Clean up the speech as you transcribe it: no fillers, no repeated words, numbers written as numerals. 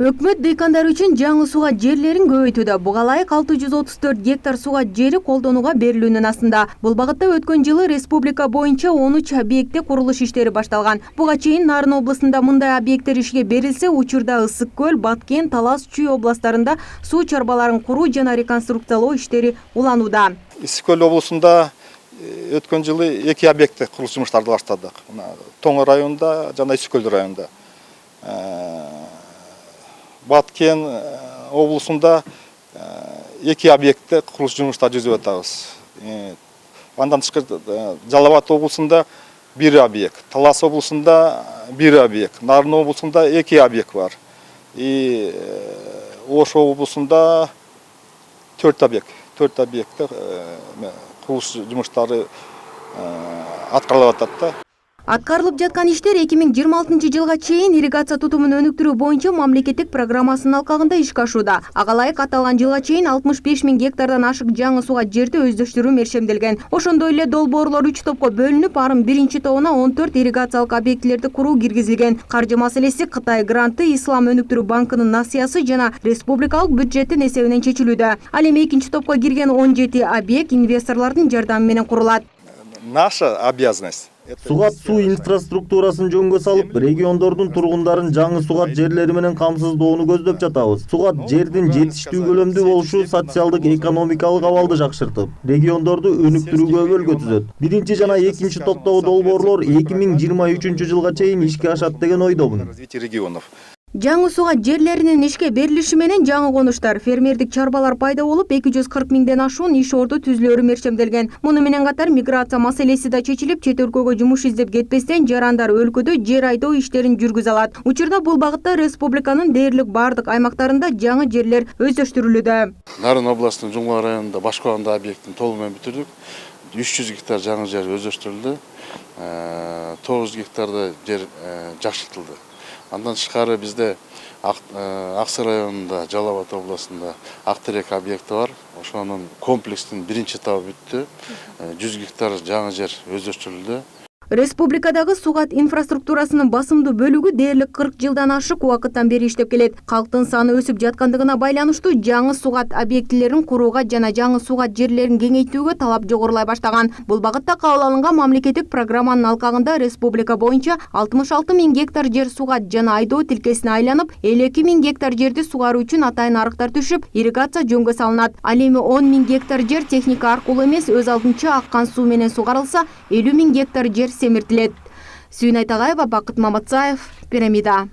Өкмөт дыйкандар үчүн жаңы суга жерлерин көбөйтүүдө. Буга ылайык 634 гектар суга жери колдонууга берилүүнүн астында. Бул багытта өткөн жылы республика боюнча 13 объектте курулуш иштери башталган. Буга чейин Нарын областында мындай объекттер ишке берилсе, учурда Ысык көл, Баткен, Талас, Чүй областарында суу чарбаларын куруу жана реконструкциялоо иштери уланууда. Ысык көл облусунда өткөн жылы 2 объектте курулуш жумуштарды баштадык. Тоң районунда жана Ысык көл районунда. Баткен облусунда 2 объектте курулуш жумуштары жүзүп атабыз. Андан тышкары Жалал Абад облусунда 1 объект, Талас облусунда 1 объект, Нарын облусунда 2 объект бар. Ош облусунда 4 объектте курулуш жумуштары аткарылып атат. Аткарылып жаткан иштер 2026 жылга чейин ирригация тутумун өнүктүрүү боюнча мамлекеттик программасынын алкагында ишке ашууда. Ага ылайык аталган жылга чейин 65 000 гектардан ашык жаңы суга жерди өздөштүрүү мерчемделген. Ошондой эле долбоорлор 3 топко бөлүнүп, арын биринчи тобуна 14 ирригациялык объектилерди куруу киргизилген. Каржы маселеси Кытай гранты, Ислам өнүктүрүү банкынын насыясы жана республикалык бюджеттин эсебинен чечилүүдө. Ал эми экинчи топко кирген 17 объект инвесторлордун жардамы менен курулат. Наша обязанность Сугат суу инфраструктурасын жөнгө салып, региондордун тургундарын жаңы сугат жерлери менен камсыздоону көздөп жатабыз. Сугат жердин жетиштүү көлөмдүү болушу социалдык экономикалык абалды жакшыртып, региондорду өнүктүрүүгө өбөлгө түзөт. Биринчи жана экинчи топтогу долбоорлор 2023 жылга чейин ишке ашат деген ойдомун. Жаңы суга жерлеринин ишке берилиши менен жаңы конуштар, фермердик чарбалар пайда болуп, 240 000ден ашуун иш орду түзүлөрү мерчемделген. Муну менен катар миграция маселеси да чечилип, чет өлкөгө жумуш издеп кетпестен жарандар өлкөдө жер айдоо иштерин жүргүзө алат. Учурда бул багытта республиканын дээрлик бардык аймактарында жаңы жерлер өздөштүрүлүүдө. Нарын областынын Жумга районунда Башкоанда объектин толугу менен бүтүрдүк. 300 гектар жаңы жер өздөштүрүлдү. 900 гектарда жер жакшыртылды. Андан тышкары бизде Аксы районунда, Жалал Абад областында Актерек объекти бар. Ошонун комплекстин биринчи этабы бүттү. 100 гектар жаңы жер өздөштүрүлдү. Республикадагы сугат инфраструктурасынын басымдуу бөлүгү дээрлик 40 жылдан ашык убакыттан бери иштеп келет. Калктын саны өсүп жаткандыгына байланыштуу жаңы сугат объектилерин курууга жана жаңы сугат жерлерин кеңейтүүгө талап жогорулай баштаган. Бул багытта кабыл алынган мамлекеттик программанын алкагында республика боюнча 66 000 гектар жер сугат жана айдоо тилкесине айланып, 52 000 гектар жерди сугаруу үчүн атайын арыктар түшүп, ирригация жөнгө салынат. Ал эми 10 000 гектар жер техника аркылуу эмес, өз алдынча аккан суу менен сугарылса, 50 000 гектар жер семиртилет. Сүйүн Айтагаева, Бакыт Маматсаев, Пирамида.